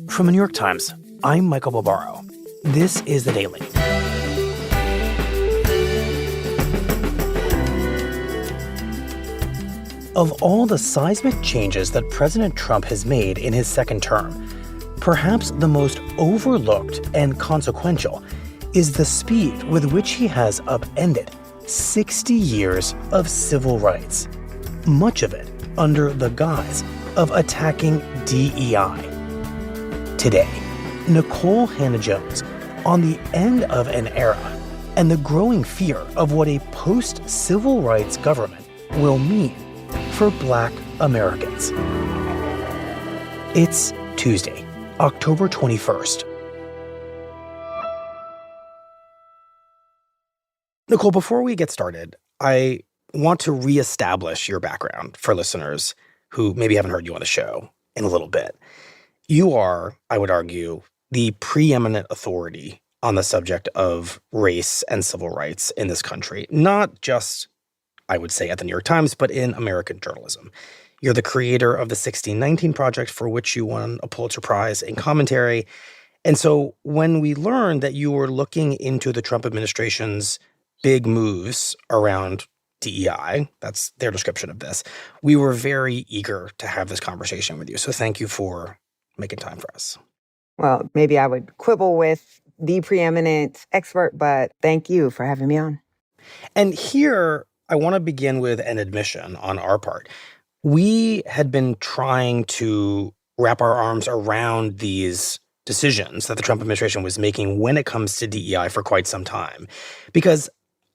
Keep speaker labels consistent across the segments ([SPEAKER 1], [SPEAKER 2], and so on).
[SPEAKER 1] From the New York Times, I'm Michael Barbaro. This is The Daily. Of all the seismic changes that President Trump has made in his second term, perhaps the most overlooked and consequential is the speed with which he has upended 60 years of civil rights, much of it under the guise of attacking DEI. Today, Nikole Hannah-Jones on the end of an era and the growing fear of what a post-civil rights government will mean for Black Americans. It's Tuesday, October 21st. Nikole, before we get started, I want to reestablish your background for listeners who maybe haven't heard you on the show in a little bit. You are, I would argue, the preeminent authority on the subject of race and civil rights in this country, not just, I would say, at the New York Times, but in American journalism. You're the creator of the 1619 Project, for which you won a Pulitzer Prize in commentary. And so when we learned that you were looking into the Trump administration's big moves around DEI, that's their description of this, we were very eager to have this conversation with you. So thank you for making time for us.
[SPEAKER 2] Well, maybe I would quibble with the preeminent expert, but thank you for having me on.
[SPEAKER 1] And here, I want to begin with an admission on our part. We had been trying to wrap our arms around these decisions that the Trump administration was making when it comes to DEI for quite some time. Because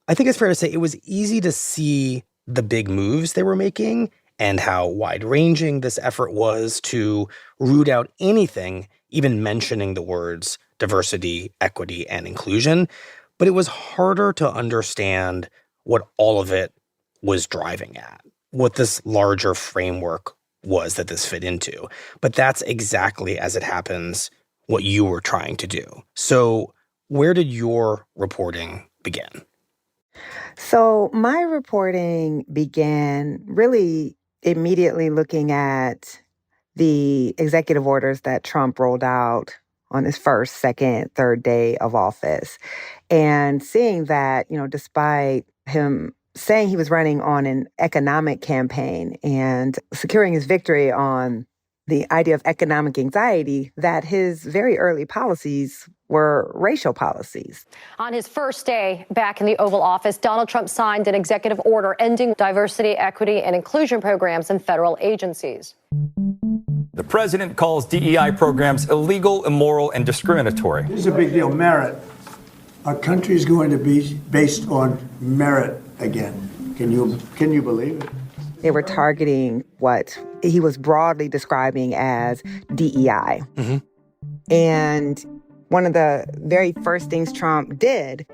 [SPEAKER 1] I think it's fair to say it was easy to see the big moves they were making and how wide-ranging this effort was to root out anything, even mentioning the words diversity, equity, and inclusion. But it was harder to understand what all of it was driving at, what this larger framework was that this fit into. But that's exactly, as it happens, what you were trying to do. So where did your reporting begin?
[SPEAKER 2] So my reporting began really immediately looking at the executive orders that Trump rolled out on his first, second, third day of office, and seeing that, despite him saying he was running on an economic campaign and securing his victory on the idea of economic anxiety, that his very early policies were racial policies.
[SPEAKER 3] On his first day back in the Oval Office, Donald Trump signed an executive order ending diversity, equity, and inclusion programs in federal agencies.
[SPEAKER 4] The president calls DEI programs illegal, immoral, and discriminatory.
[SPEAKER 5] This is a big deal. Merit. Our country is going to be based on merit again. Can you believe it?
[SPEAKER 2] They were targeting what he was broadly describing as DEI.
[SPEAKER 1] Mm-hmm.
[SPEAKER 2] And one of the very first things Trump did,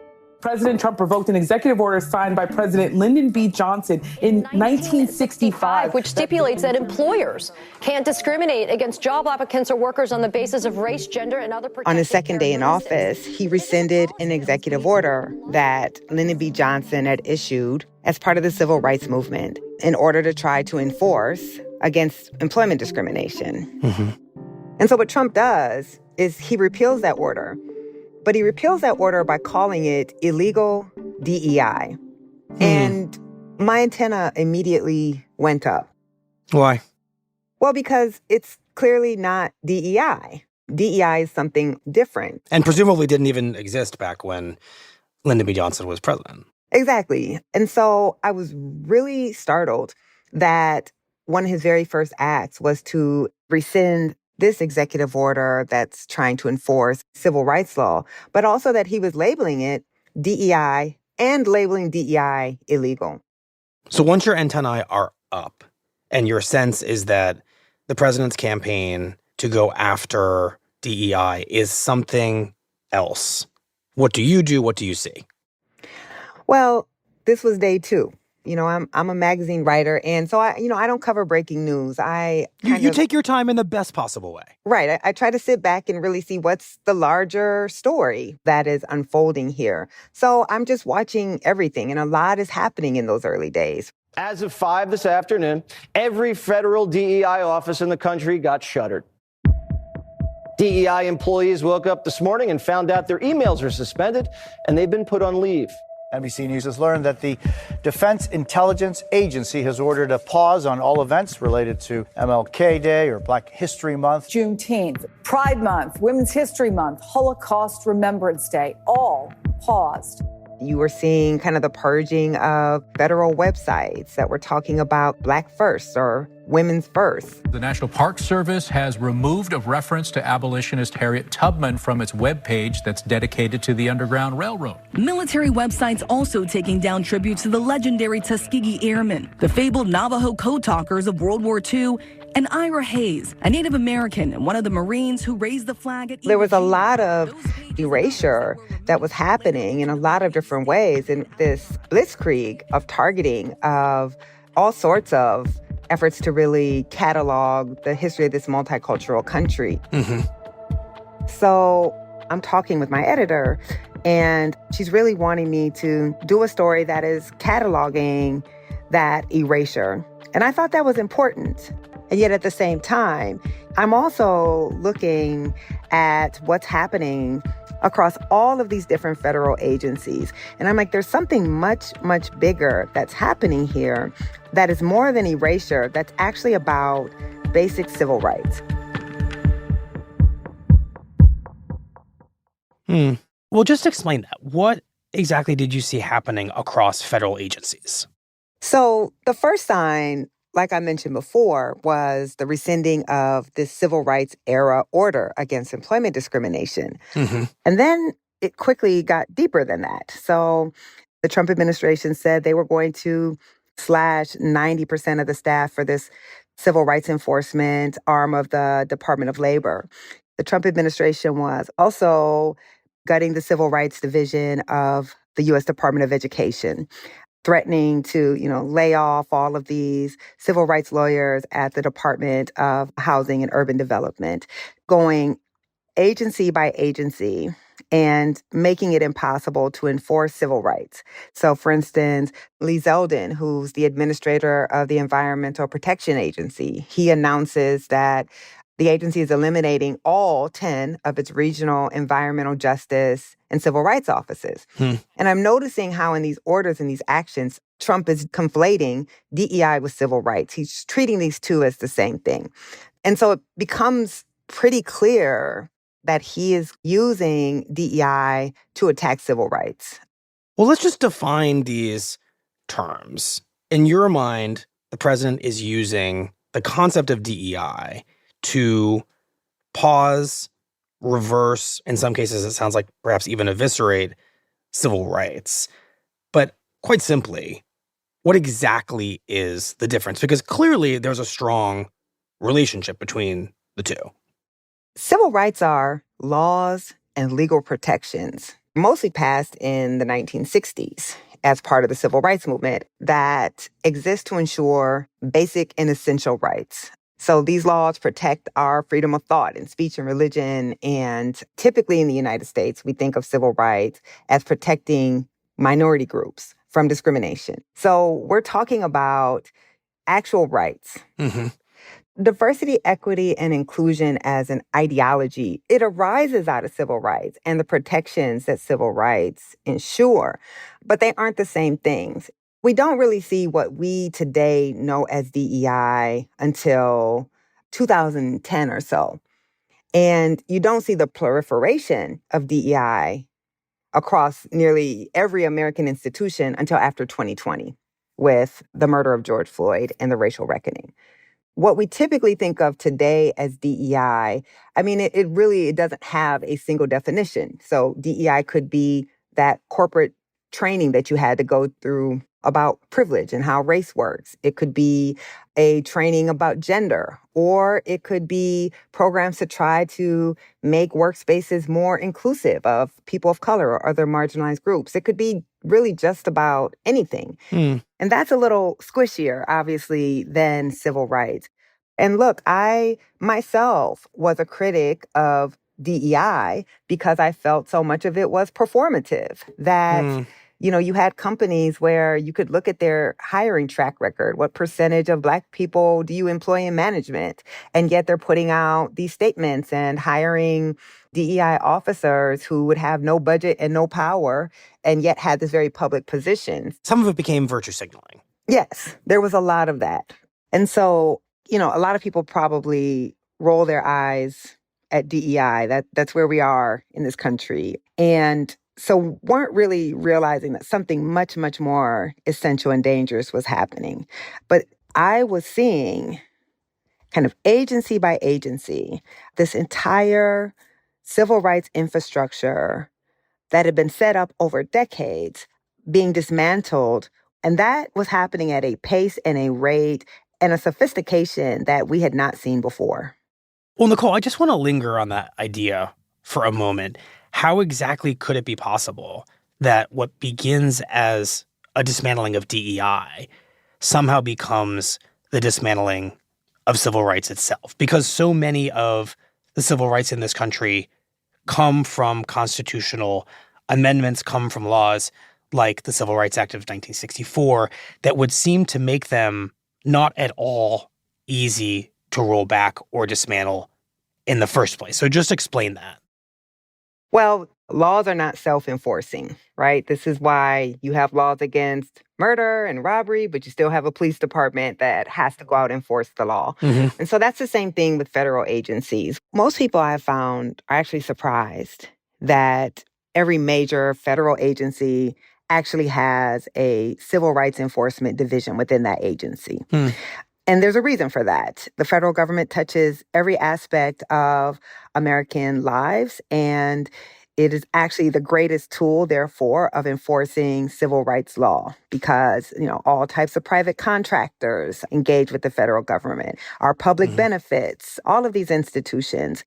[SPEAKER 6] President Trump revoked an executive order signed by President Lyndon B. Johnson in 1965,
[SPEAKER 3] which stipulates that employers can't discriminate against job applicants or workers on the basis of race, gender, and other protected
[SPEAKER 2] on his second day in office, he rescinded an executive order that Lyndon B. Johnson had issued as part of the civil rights movement in order to try to enforce against employment discrimination.
[SPEAKER 1] Mm-hmm.
[SPEAKER 2] And so what Trump does is he repeals that order. But he repeals that order by calling it illegal DEI. And my antenna immediately went up.
[SPEAKER 1] Why?
[SPEAKER 2] Well, because it's clearly not DEI. DEI is something different.
[SPEAKER 1] And presumably didn't even exist back when Lyndon B. Johnson was president.
[SPEAKER 2] Exactly. And so I was really startled that one of his very first acts was to rescind this executive order that's trying to enforce civil rights law, but also that he was labeling it DEI and labeling DEI illegal.
[SPEAKER 1] So once your antennae are up, and your sense is that the president's campaign to go after DEI is something else, what do you do? What do you see?
[SPEAKER 2] Well, this was day two. I'm a magazine writer, and so I don't cover breaking news.
[SPEAKER 1] You take your time in the best possible way.
[SPEAKER 2] Right. I try to sit back and really see what's the larger story that is unfolding here. So I'm just watching everything, and a lot is happening in those early days.
[SPEAKER 7] As of 5 this afternoon, every federal DEI office in the country got shuttered. DEI employees woke up this morning and found out their emails are suspended and they've been put on leave.
[SPEAKER 8] NBC News has learned that the Defense Intelligence Agency has ordered a pause on all events related to MLK Day or Black History Month.
[SPEAKER 9] Juneteenth, Pride Month, Women's History Month, Holocaust Remembrance Day, all paused.
[SPEAKER 2] You were seeing kind of the purging of federal websites that were talking about Black first or women's first.
[SPEAKER 10] The National Park Service has removed a reference to abolitionist Harriet Tubman from its webpage that's dedicated to the Underground Railroad.
[SPEAKER 11] Military websites also taking down tributes to the legendary Tuskegee Airmen, the fabled Navajo code talkers of World War II, and Ira Hayes, a Native American and one of the Marines who raised the flag at...
[SPEAKER 2] There was a lot of erasure that was happening in a lot of different ways, and this blitzkrieg of targeting of all sorts of efforts to really catalog the history of this multicultural country. So I'm talking with my editor, and she's really wanting me to do a story that is cataloging that erasure. And I thought that was important. And yet at the same time, I'm also looking at what's happening across all of these different federal agencies. And I'm like, there's something much, much bigger that's happening here that is more than erasure, that's actually about basic civil rights.
[SPEAKER 1] Well, just explain that. What exactly did you see happening across federal agencies?
[SPEAKER 2] So the first sign, like I mentioned before, was the rescinding of this civil rights era order against employment discrimination. And then it quickly got deeper than that. So the Trump administration said they were going to slash 90% of the staff for this civil rights enforcement arm of the Department of Labor. The Trump administration was also gutting the civil rights division of the U.S. Department of Education, threatening to, lay off all of these civil rights lawyers at the Department of Housing and Urban Development, going agency by agency and making it impossible to enforce civil rights. So, for instance, Lee Zeldin, who's the administrator of the Environmental Protection Agency, he announces that the agency is eliminating all 10 of its regional environmental justice and civil rights offices. And I'm noticing how in these orders and these actions, Trump is conflating DEI with civil rights. He's treating these two as the same thing. And so it becomes pretty clear that he is using DEI to attack civil rights.
[SPEAKER 1] Well, let's just define these terms. In your mind, the president is using the concept of DEI to pause, reverse, in some cases it sounds like perhaps even eviscerate civil rights. But quite simply, what exactly is the difference? Because clearly there's a strong relationship between the two.
[SPEAKER 2] Civil rights are laws and legal protections, mostly passed in the 1960s as part of the civil rights movement, that exist to ensure basic and essential rights. So these laws protect our freedom of thought and speech and religion. And typically in the United States, we think of civil rights as protecting minority groups from discrimination. So we're talking about actual rights. Diversity, equity, and inclusion as an ideology, it arises out of civil rights and the protections that civil rights ensure, but they aren't the same things. We don't really see what we today know as DEI until 2010 or so. And you don't see the proliferation of DEI across nearly every American institution until after 2020 with the murder of George Floyd and the racial reckoning. What we typically think of today as DEI, it doesn't have a single definition. So DEI could be that corporate training that you had to go through about privilege and how race works. It could be a training about gender, or it could be programs to try to make workspaces more inclusive of people of color or other marginalized groups. It could be really just about anything. And that's a little squishier, obviously, than civil rights. And look, I myself was a critic of DEI because I felt so much of it was performative, that You had companies where you could look at their hiring track record. What percentage of Black people do you employ in management? And yet they're putting out these statements and hiring DEI officers who would have no budget and no power, and yet had this very public position.
[SPEAKER 1] Some of it became virtue signaling.
[SPEAKER 2] Yes, there was a lot of that. And so, a lot of people probably roll their eyes at DEI. That's where we are in this country. And so weren't really realizing that something much, much more essential and dangerous was happening. But I was seeing kind of agency by agency, this entire civil rights infrastructure that had been set up over decades being dismantled. And that was happening at a pace and a rate and a sophistication that we had not seen before.
[SPEAKER 1] Well, Nikole, I just want to linger on that idea for a moment. How exactly could it be possible that what begins as a dismantling of DEI somehow becomes the dismantling of civil rights itself? Because so many of the civil rights in this country come from constitutional amendments, come from laws like the Civil Rights Act of 1964 that would seem to make them not at all easy to roll back or dismantle in the first place. So just explain that.
[SPEAKER 2] Well, laws are not self-enforcing, right? This is why you have laws against murder and robbery, but you still have a police department that has to go out and enforce the law.
[SPEAKER 1] Mm-hmm.
[SPEAKER 2] And so that's the same thing with federal agencies. Most people I've found are actually surprised that every major federal agency actually has a civil rights enforcement division within that agency. And there's a reason for that. The federal government touches every aspect of American lives, and it is actually the greatest tool, therefore, of enforcing civil rights law because, all types of private contractors engage with the federal government, our public benefits, all of these institutions.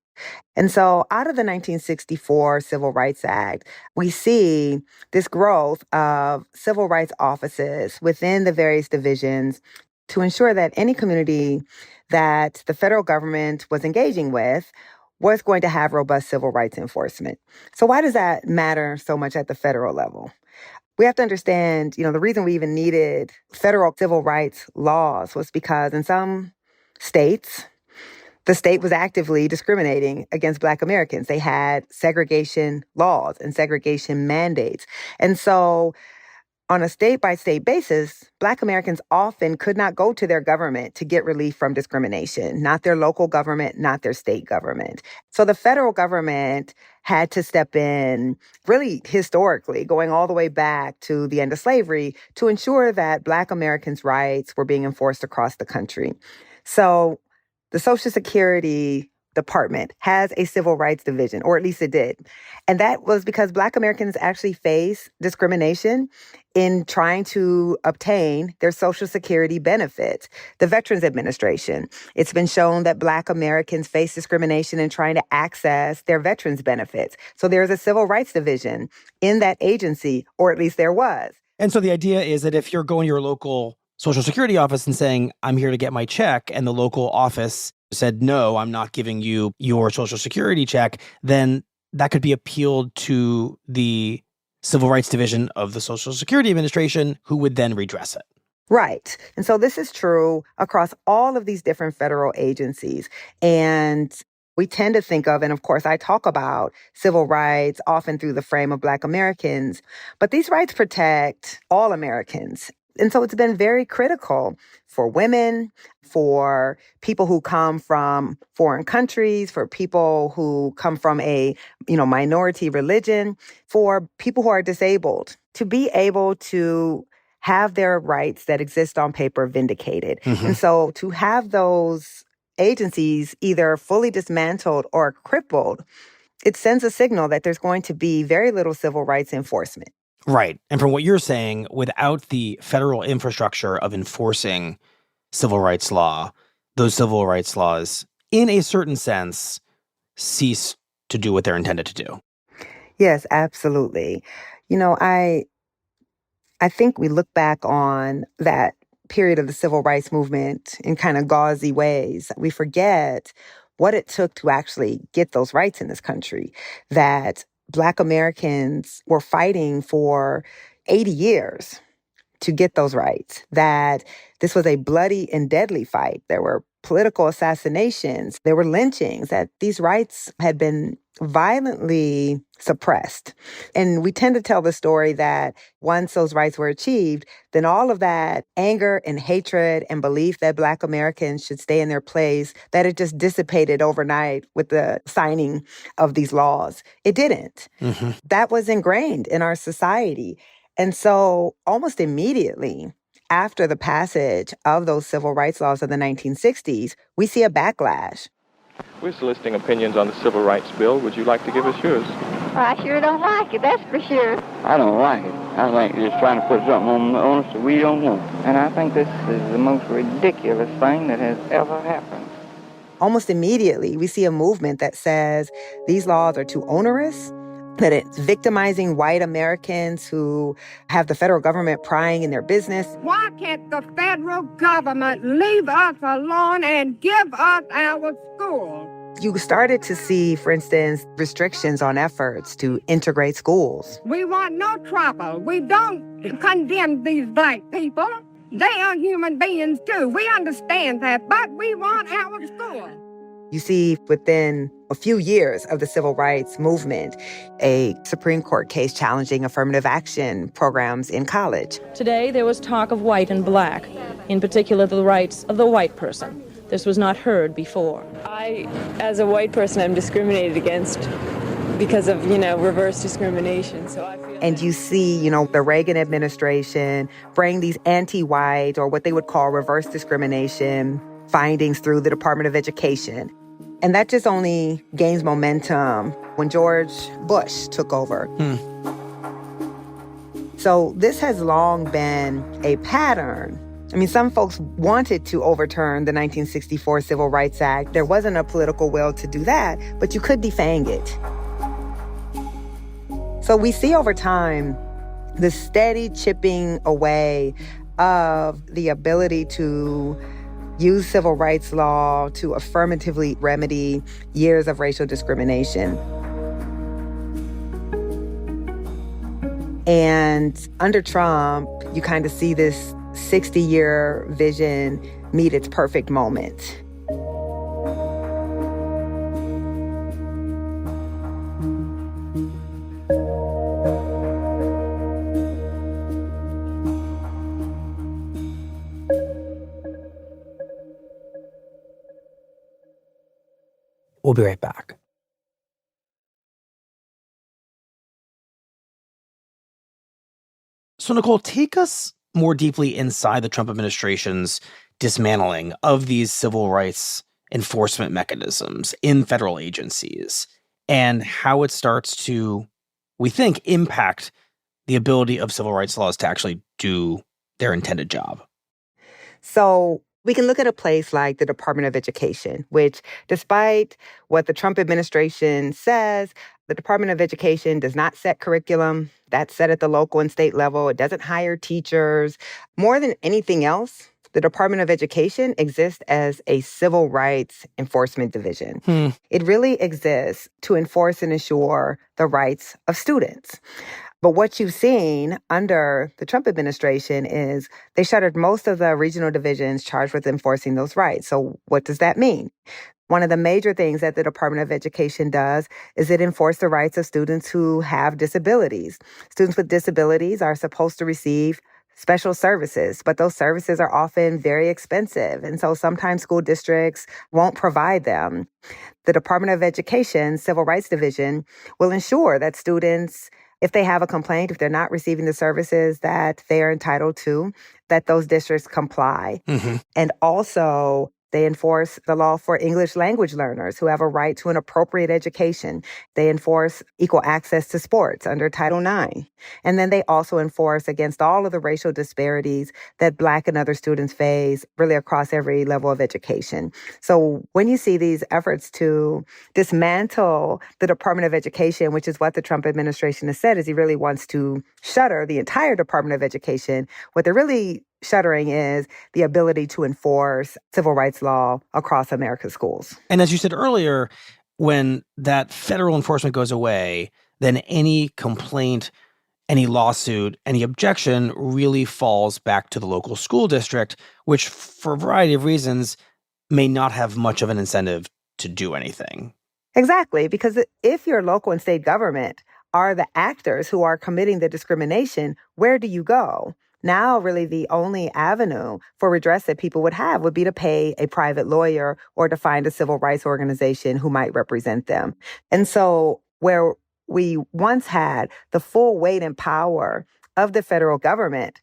[SPEAKER 2] And so out of the 1964 Civil Rights Act, we see this growth of civil rights offices within the various divisions to ensure that any community that the federal government was engaging with was going to have robust civil rights enforcement. So why does that matter so much at the federal level? We have to understand, the reason we even needed federal civil rights laws was because in some states, the state was actively discriminating against Black Americans. They had segregation laws and segregation mandates. And so on a state-by-state basis, Black Americans often could not go to their government to get relief from discrimination, not their local government, not their state government. So the federal government had to step in really historically, going all the way back to the end of slavery, to ensure that Black Americans' rights were being enforced across the country. So the Social Security Department has a civil rights division, or at least it did. And that was because Black Americans actually face discrimination in trying to obtain their Social Security benefits. The Veterans Administration, it's been shown that Black Americans face discrimination in trying to access their veterans benefits. So there's a civil rights division in that agency, or at least there was.
[SPEAKER 1] And so the idea is that if you're going to your local Social Security office and saying, I'm here to get my check, and the local office said, no, I'm not giving you your Social Security check, then that could be appealed to the Civil Rights Division of the Social Security Administration, who would then redress it.
[SPEAKER 2] Right. And so this is true across all of these different federal agencies. And we tend to think of, and of course I talk about civil rights often through the frame of Black Americans, but these rights protect all Americans. And so it's been very critical for women, for people who come from foreign countries, for people who come from a, minority religion, for people who are disabled, to be able to have their rights that exist on paper vindicated. And so to have those agencies either fully dismantled or crippled, it sends a signal that there's going to be very little civil rights enforcement.
[SPEAKER 1] Right. And from what you're saying, without the federal infrastructure of enforcing civil rights law, those civil rights laws, in a certain sense, cease to do what they're intended to do.
[SPEAKER 2] Yes, absolutely. I think we look back on that period of the civil rights movement in kind of gauzy ways. We forget what it took to actually get those rights in this country, that Black Americans were fighting for, 80 years to get those rights, that this was a bloody and deadly fight. There were political assassinations, there were lynchings, that these rights had been violently suppressed. And we tend to tell the story that once those rights were achieved, then all of that anger and hatred and belief that Black Americans should stay in their place, that it just dissipated overnight with the signing of these laws. It didn't.
[SPEAKER 1] Mm-hmm.
[SPEAKER 2] That was ingrained in our society. And so almost immediately after the passage of those civil rights laws of the 1960s, we see a backlash.
[SPEAKER 12] We're soliciting opinions on the Civil Rights Bill. Would you like to give us yours?
[SPEAKER 13] I sure don't like it, that's for sure.
[SPEAKER 14] I don't like it. I think you're just trying to put something on us that we don't want.
[SPEAKER 13] And I think this is the most ridiculous thing that has ever happened.
[SPEAKER 2] Almost immediately, we see a movement that says these laws are too onerous, that it's victimizing white Americans who have the federal government prying in their business.
[SPEAKER 15] Why can't the federal government leave us alone and give us our schools?
[SPEAKER 2] You started to see, for instance, restrictions on efforts to integrate schools.
[SPEAKER 15] We want no trouble. We don't condemn these Black people. They are human beings too. We understand that, but we want our school.
[SPEAKER 2] You see, within a few years of the civil rights movement, a Supreme Court case challenging affirmative action programs in college.
[SPEAKER 16] Today, there was talk of white and Black, in particular the rights of the white person. This was not heard before.
[SPEAKER 17] I, as a white person, am discriminated against because of, reverse discrimination. So I feel
[SPEAKER 2] and you see, the Reagan administration bring these anti-white, or what they would call reverse discrimination, findings through the Department of Education. And that just only gains momentum when George Bush took over. So this has long been a pattern. I mean, some folks wanted to overturn the 1964 Civil Rights Act. There wasn't a political will to do that, but you could defang it. So we see over time the steady chipping away of the ability to use civil rights law to affirmatively remedy years of racial discrimination. And under Trump, you kind of see this 60-year vision meet its perfect moment.
[SPEAKER 1] We'll be right back. So, Nikole, take us more deeply inside the Trump administration's dismantling of these civil rights enforcement mechanisms in federal agencies and how it starts to, we think, impact the ability of civil rights laws to actually do their intended job.
[SPEAKER 2] So we can look at a place like the Department of Education, which, despite what the Trump administration says, the Department of Education does not set curriculum. That's set at the local and state level. It doesn't hire teachers. More than anything else, the Department of Education exists as a civil rights enforcement division. It really exists to enforce and ensure the rights of students. But what you've seen under the Trump administration is they shuttered most of the regional divisions charged with enforcing those rights. So what does that mean? One of the major things that the Department of Education does is it enforces the rights of students who have disabilities. Students with disabilities are supposed to receive special services, but those services are often very expensive. And so sometimes school districts won't provide them. The Department of Education Civil Rights Division will ensure that students, if they have a complaint, if they're not receiving the services that they are entitled to, that those districts comply. And also, they enforce the law for English language learners who have a right to an appropriate education. They enforce equal access to sports under Title IX. And then they also enforce against all of the racial disparities that Black and other students face really across every level of education. So when you see these efforts to dismantle the Department of Education, which is what the Trump administration has said, is he really wants to shutter the entire Department of Education, what they're really shuttering is the ability to enforce civil rights law across America's schools.
[SPEAKER 1] And as you said earlier, when that federal enforcement goes away, then any complaint any lawsuit, any objection really falls back to the local school district, which, for a variety of reasons, may not have much of an incentive to do anything.
[SPEAKER 2] Exactly, because if your local and state government are the actors who are committing the discrimination, where do you go? Now, really, the only avenue for redress that people would have would be to pay a private lawyer or to find a civil rights organization who might represent them. And so, where we once had the full weight and power of the federal government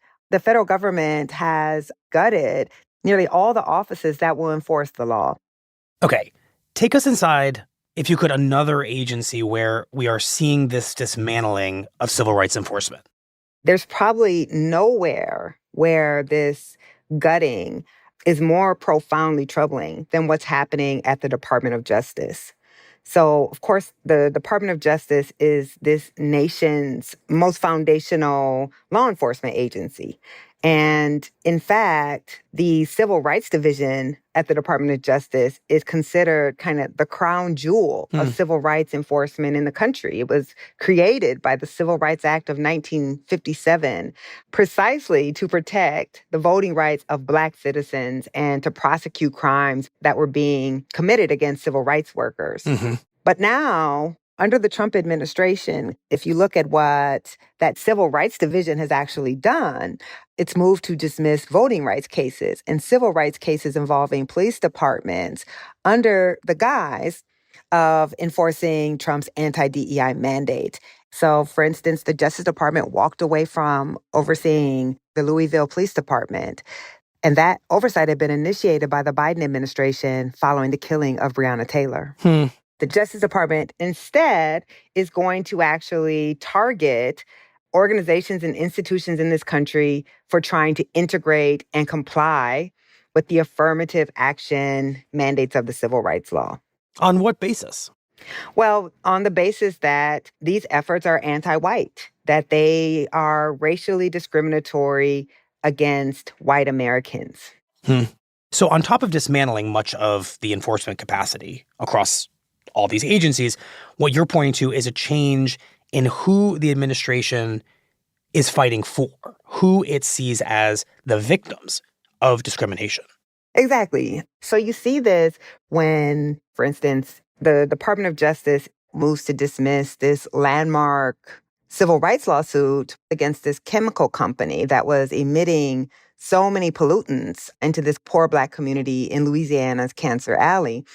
[SPEAKER 2] has gutted nearly all the offices that will enforce the law.
[SPEAKER 1] Okay, take us inside, if you could, another agency where we are seeing this dismantling of civil rights enforcement.
[SPEAKER 2] There's probably nowhere where this gutting is more profoundly troubling than what's happening at the Department of Justice. So, of course, the Department of Justice is this nation's most foundational law enforcement agency. And in fact, the Civil Rights Division at the Department of Justice is considered kind of the crown jewel of civil rights enforcement in the country. It was created by the Civil Rights Act of 1957 precisely to protect the voting rights of Black citizens and to prosecute crimes that were being committed against civil rights workers. But now, under the Trump administration, if you look at what that Civil Rights Division has actually done, it's moved to dismiss voting rights cases and civil rights cases involving police departments under the guise of enforcing Trump's anti-DEI mandate. So, for instance, the Justice Department walked away from overseeing the Louisville Police Department. And that oversight had been initiated by the Biden administration following the killing of Breonna Taylor. The Justice Department instead is going to actually target organizations and institutions in this country for trying to integrate and comply with the affirmative action mandates of the civil rights law.
[SPEAKER 1] On what basis?
[SPEAKER 2] Well, on the basis that these efforts are anti-white, that they are racially discriminatory against white Americans.
[SPEAKER 1] So on top of dismantling much of the enforcement capacity across all these agencies, what you're pointing to is a change in who the administration is fighting for, who it sees as the victims of discrimination.
[SPEAKER 2] Exactly. So you see this when, for instance, the Department of Justice moves to dismiss this landmark civil rights lawsuit against this chemical company that was emitting so many pollutants into this poor Black community in Louisiana's Cancer Alley,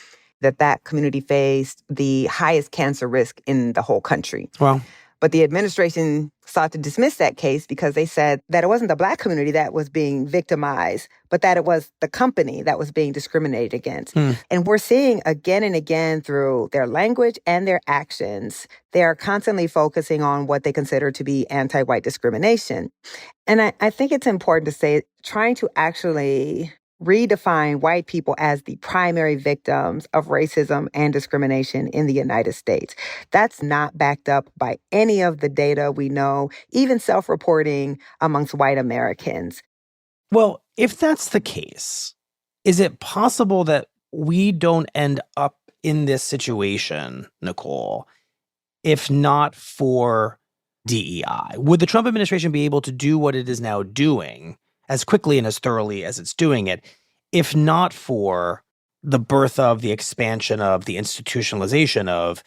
[SPEAKER 2] that community faced the highest cancer risk in the whole country.
[SPEAKER 1] Wow.
[SPEAKER 2] But the administration sought to dismiss that case because they said that it wasn't the Black community that was being victimized, but that it was the company that was being discriminated against. And we're seeing again and again through their language and their actions, they are constantly focusing on what they consider to be anti-white discrimination. And I think it's important to say, trying to actually redefine white people as the primary victims of racism and discrimination in the United States. That's not backed up by any of the data we know, even self-reporting amongst white Americans.
[SPEAKER 1] Well, if that's the case, is it possible that we don't end up in this situation, Nikole, if not for DEI? Would the Trump administration be able to do what it is now doing as quickly and as thoroughly as it's doing it, if not for the birth of, the expansion of, the institutionalization of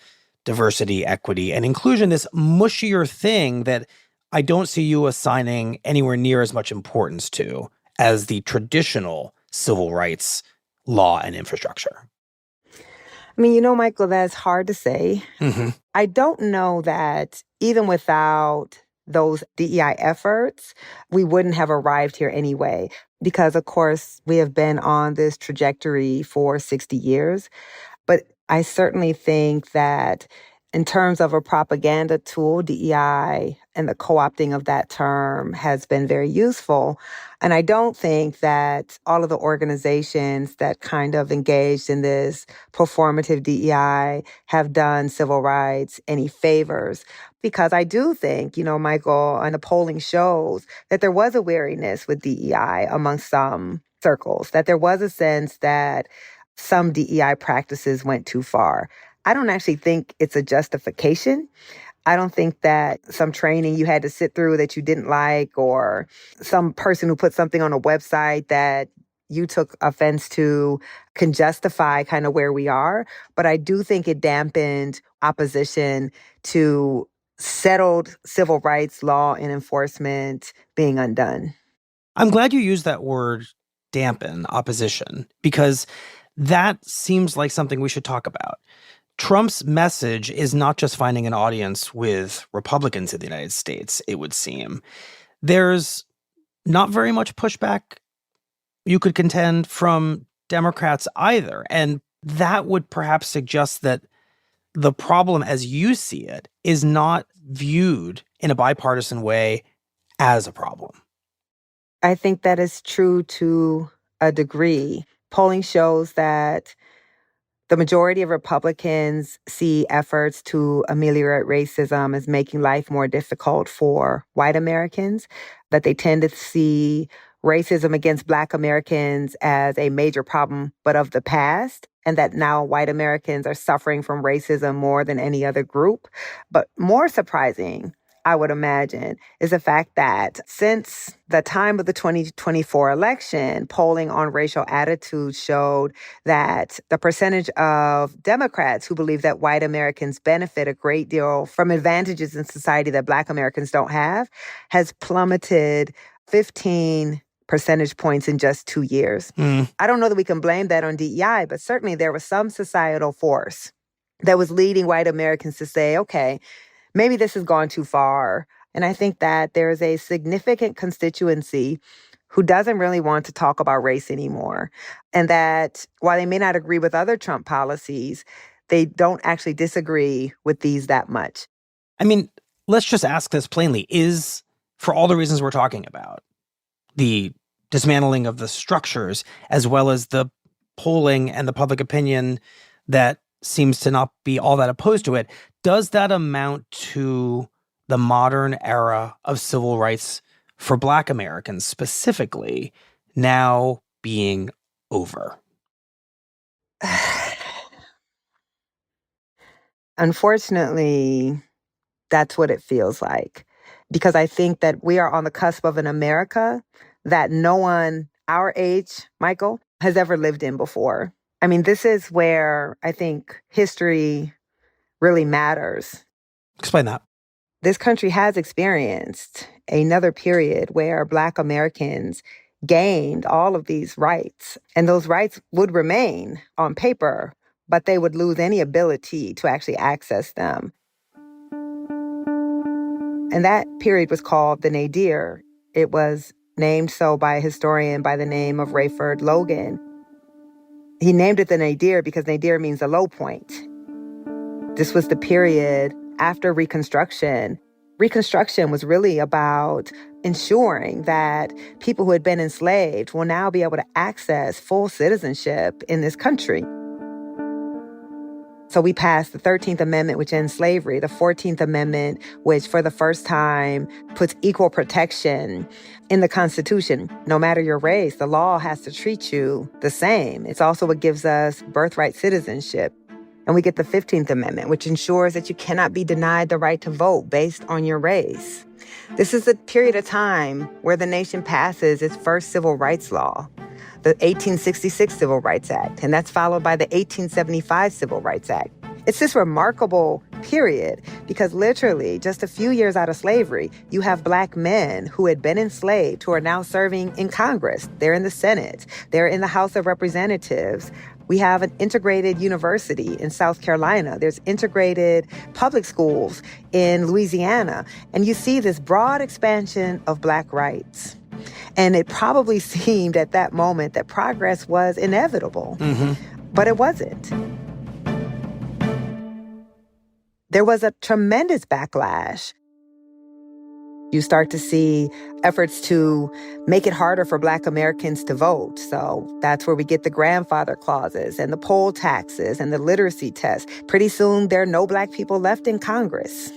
[SPEAKER 1] diversity, equity, and inclusion, this mushier thing that I don't see you assigning anywhere near as much importance to as the traditional civil rights law and infrastructure?
[SPEAKER 2] I mean, Michael, that's hard to say. I don't know that even without those DEI efforts, we wouldn't have arrived here anyway. Because, of course, we have been on this trajectory for 60 years. But I certainly think that in terms of a propaganda tool, DEI and the co-opting of that term has been very useful. And I don't think that all of the organizations that kind of engaged in this performative DEI have done civil rights any favors. Because I do think, Michael, and the polling shows that there was a wariness with DEI amongst some circles, that there was a sense that some DEI practices went too far. I don't actually think it's a justification. I don't think that some training you had to sit through that you didn't like, or some person who put something on a website that you took offense to can justify kind of where we are. But I do think it dampened opposition to settled civil rights law and enforcement being undone.
[SPEAKER 1] I'm glad you used that word, dampen opposition, because that seems like something we should talk about. Trump's message is not just finding an audience with Republicans in the United States, it would seem. There's not very much pushback, you could contend, from Democrats either. And that would perhaps suggest that the problem, as you see it, is not viewed in a bipartisan way as a problem.
[SPEAKER 2] I think that is true to a degree. Polling shows that the majority of Republicans see efforts to ameliorate racism as making life more difficult for white Americans, that they tend to see racism against Black Americans as a major problem, but of the past, and that now white Americans are suffering from racism more than any other group. But more surprising, I would imagine, is the fact that since the time of the 2024 election, polling on racial attitudes showed that the percentage of Democrats who believe that white Americans benefit a great deal from advantages in society that Black Americans don't have has plummeted 15 percentage points in just 2 years. I don't know that we can blame that on DEI, but certainly there was some societal force that was leading white Americans to say, okay, maybe this has gone too far. And I think that there is a significant constituency who doesn't really want to talk about race anymore. And that while they may not agree with other Trump policies, they don't actually disagree with these that much.
[SPEAKER 1] I mean, let's just ask this plainly. Is, for all the reasons we're talking about, the dismantling of the structures, as well as the polling and the public opinion that seems to not be all that opposed to it, does that amount to the modern era of civil rights for Black Americans specifically now being over?
[SPEAKER 2] Unfortunately, that's what it feels like. Because I think that we are on the cusp of an America that no one our age, Michael, has ever lived in before. I mean, this is where I think history really matters.
[SPEAKER 1] Explain that.
[SPEAKER 2] This country has experienced another period where Black Americans gained all of these rights, and those rights would remain on paper, but they would lose any ability to actually access them. And that period was called the Nadir. It was named so by a historian by the name of Rayford Logan. He named it the Nadir because Nadir means a low point. This was the period after Reconstruction. Reconstruction was really about ensuring that people who had been enslaved will now be able to access full citizenship in this country. So we passed the 13th Amendment, which ends slavery, the 14th Amendment, which for the first time puts equal protection in the Constitution. No matter your race, the law has to treat you the same. It's also what gives us birthright citizenship. And we get the 15th Amendment, which ensures that you cannot be denied the right to vote based on your race. This is a period of time where the nation passes its first civil rights law, the 1866 Civil Rights Act, and that's followed by the 1875 Civil Rights Act. It's this remarkable period because literally just a few years out of slavery, you have Black men who had been enslaved who are now serving in Congress. They're in the Senate. They're in the House of Representatives. We have an integrated university in South Carolina. There's integrated public schools in Louisiana. And you see this broad expansion of Black rights. And it probably seemed at that moment that progress was inevitable. But it wasn't. There was a tremendous backlash. You start to see efforts to make it harder for Black Americans to vote. So that's where we get the grandfather clauses and the poll taxes and the literacy test. Pretty soon, there are no Black people left in Congress.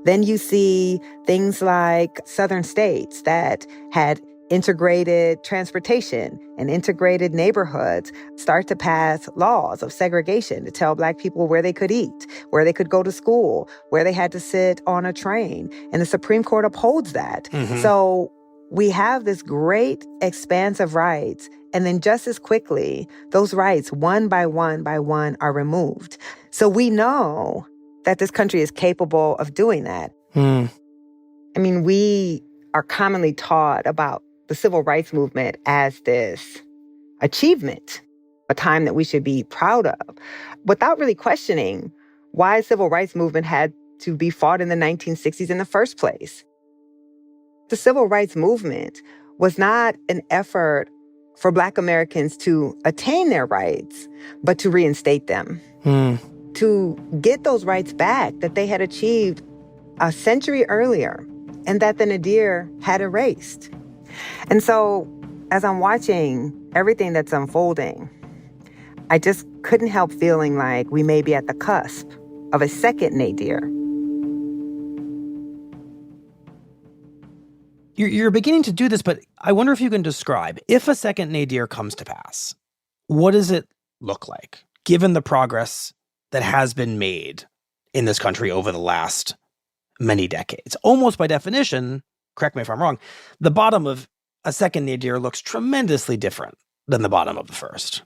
[SPEAKER 2] Then you see things like Southern states that had integrated transportation and integrated neighborhoods start to pass laws of segregation to tell Black people where they could eat, where they could go to school, where they had to sit on a train. And the Supreme Court upholds that.
[SPEAKER 1] Mm-hmm.
[SPEAKER 2] So we have this great expanse of rights. And then just as quickly, those rights, one by one, are removed. So we know that this country is capable of doing that.
[SPEAKER 1] Mm.
[SPEAKER 2] I mean, we are commonly taught about the civil rights movement as this achievement, a time that we should be proud of, without really questioning why the civil rights movement had to be fought in the 1960s in the first place. The civil rights movement was not an effort for Black Americans to attain their rights, but to reinstate them, to get those rights back that they had achieved a century earlier and that the Nadir had erased. And so as I'm watching everything that's unfolding, I just couldn't help feeling like we may be at the cusp of a second Nadir.
[SPEAKER 1] You're beginning to do this, but I wonder if you can describe, if a second Nadir comes to pass, what does it look like, given the progress that has been made in this country over the last many decades? Almost by definition, correct me if I'm wrong, the bottom of a second Nadir looks tremendously different than the bottom of the first.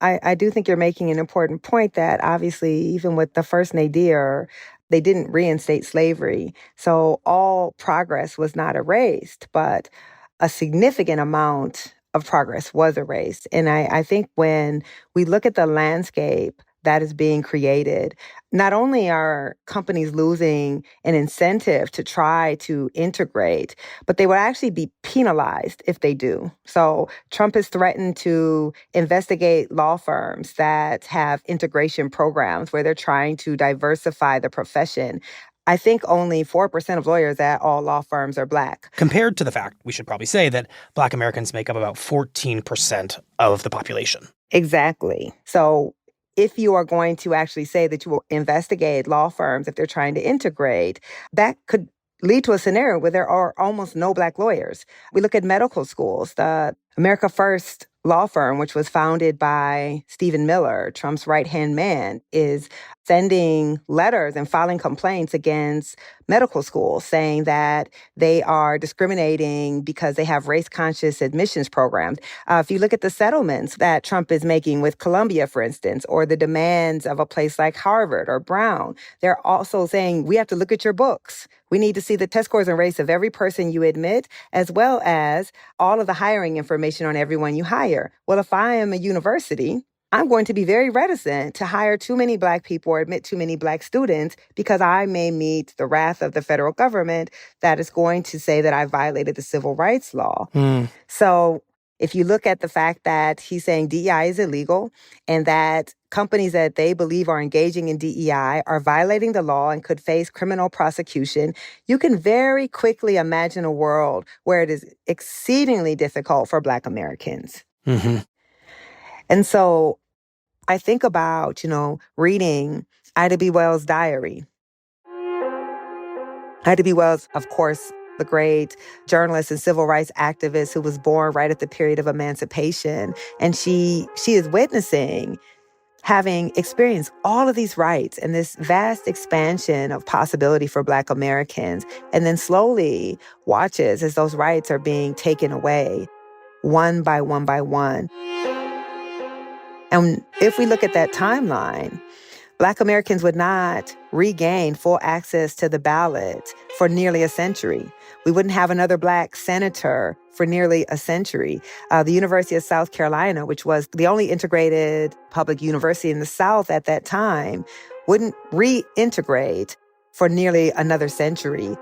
[SPEAKER 2] I do think you're making an important point that obviously even with the first Nadir, they didn't reinstate slavery. So all progress was not erased, but a significant amount of progress was erased. And I think when we look at the landscape that is being created, not only are companies losing an incentive to try to integrate, but they will actually be penalized if they do. So Trump has threatened to investigate law firms that have integration programs where they're trying to diversify the profession. I think only 4% of lawyers at all law firms are Black.
[SPEAKER 1] Compared to the fact, we should probably say, that Black Americans make up about 14% of the population.
[SPEAKER 2] Exactly. So if you are going to actually say that you will investigate law firms if they're trying to integrate, that could lead to a scenario where there are almost no Black lawyers. We look at medical schools. The America First law firm, which was founded by Stephen Miller, Trump's right-hand man, is sending letters and filing complaints against medical schools saying that they are discriminating because they have race-conscious admissions programs. If you look at the settlements that Trump is making with Columbia, for instance, or the demands of a place like Harvard or Brown, they're also saying, we have to look at your books. We need to see the test scores and race of every person you admit, as well as all of the hiring information on everyone you hire. Well, if I am a university, I'm going to be very reticent to hire too many Black people or admit too many Black students because I may meet the wrath of the federal government that is going to say that I violated the civil rights law. So if you look at the fact that he's saying DEI is illegal and that companies that they believe are engaging in DEI are violating the law and could face criminal prosecution, you can very quickly imagine a world where it is exceedingly difficult for Black Americans.
[SPEAKER 1] Mm-hmm.
[SPEAKER 2] And so I think about, reading Ida B. Wells' diary. Ida B. Wells, of course, the great journalist and civil rights activist who was born right at the period of emancipation. And she is witnessing having experienced all of these rights and this vast expansion of possibility for Black Americans, and then slowly watches as those rights are being taken away one by one by one. And if we look at that timeline, Black Americans would not regain full access to the ballot for nearly a century. We wouldn't have another Black senator for nearly a century. The University of South Carolina, which was the only integrated public university in the South at that time, wouldn't reintegrate for nearly another century.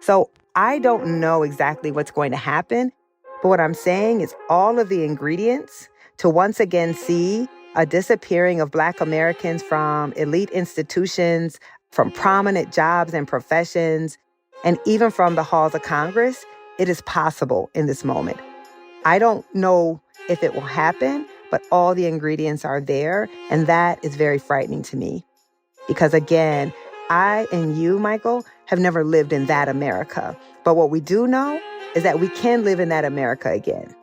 [SPEAKER 2] So I don't know exactly what's going to happen, but what I'm saying is all of the ingredients to once again see a disappearing of Black Americans from elite institutions, from prominent jobs and professions, and even from the halls of Congress, it is possible in this moment. I don't know if it will happen, but all the ingredients are there, and that is very frightening to me. Because again, I and you, Michael, have never lived in that America. But what we do know is that we can live in that America again.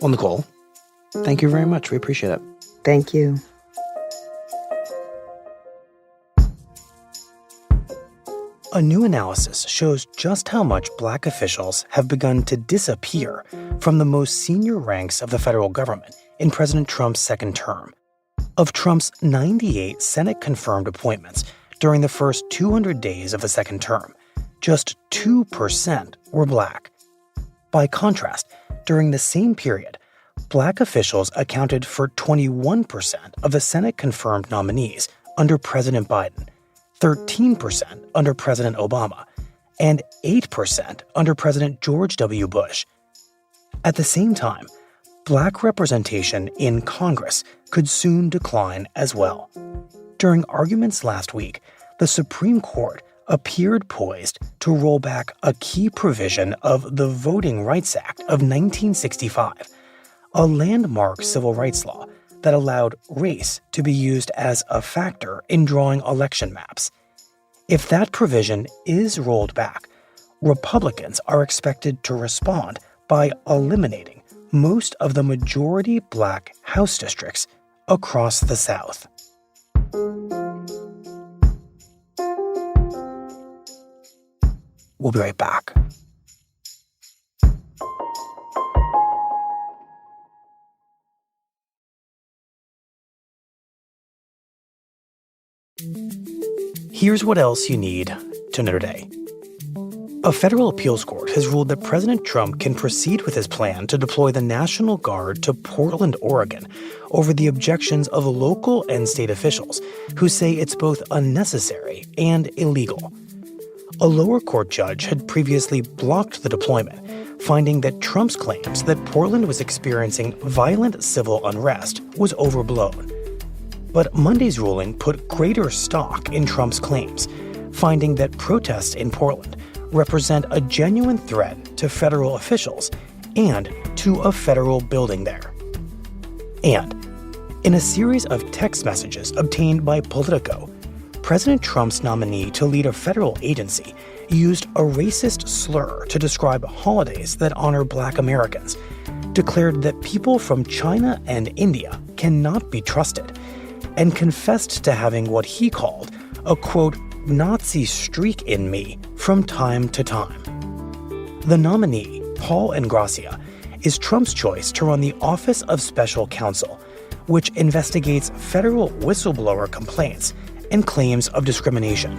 [SPEAKER 1] Well, Nikole, thank you very much. We appreciate it.
[SPEAKER 2] Thank you.
[SPEAKER 1] A new analysis shows just how much Black officials have begun to disappear from the most senior ranks of the federal government in President Trump's second term. Of Trump's 98 Senate-confirmed appointments during the first 200 days of the second term, just 2% were Black. By contrast, during the same period, Black officials accounted for 21% of the Senate-confirmed nominees under President Biden, 13% under President Obama, and 8% under President George W. Bush. At the same time, Black representation in Congress could soon decline as well. During arguments last week, the Supreme Court appeared poised to roll back a key provision of the Voting Rights Act of 1965, a landmark civil rights law that allowed race to be used as a factor in drawing election maps. If that provision is rolled back, Republicans are expected to respond by eliminating most of the majority Black House districts across the South. We'll be right back. Here's what else you need to know today. A federal appeals court has ruled that President Trump can proceed with his plan to deploy the National Guard to Portland, Oregon, over the objections of local and state officials who say it's both unnecessary and illegal. A lower court judge had previously blocked the deployment, finding that Trump's claims that Portland was experiencing violent civil unrest was overblown. But Monday's ruling put greater stock in Trump's claims, finding that protests in Portland represent a genuine threat to federal officials and to a federal building there. And in a series of text messages obtained by Politico, President Trump's nominee to lead a federal agency used a racist slur to describe holidays that honor Black Americans, declared that people from China and India cannot be trusted, and confessed to having what he called a, quote, Nazi streak in me from time to time. The nominee, Paul Ingrassia, is Trump's choice to run the Office of Special Counsel, which investigates federal whistleblower complaints and claims of discrimination.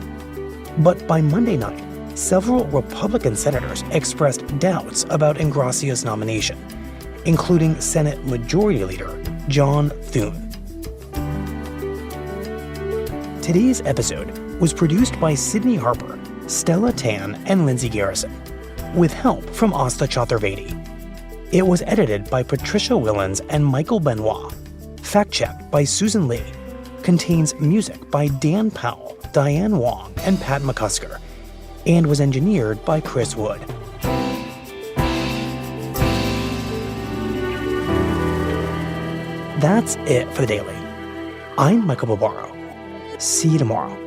[SPEAKER 1] But by Monday night, several Republican senators expressed doubts about Ingrassia's nomination, including Senate Majority Leader John Thune. Today's episode was produced by Sydney Harper, Stella Tan, and Lindsay Garrison, with help from Asta Chaturvedi. It was edited by Patricia Willens and Michael Benoit, fact-checked by Susan Lee, contains music by Dan Powell, Diane Wong, and Pat McCusker, and was engineered by Chris Wood. That's it for the Daily. I'm Michael Barbaro. See you tomorrow.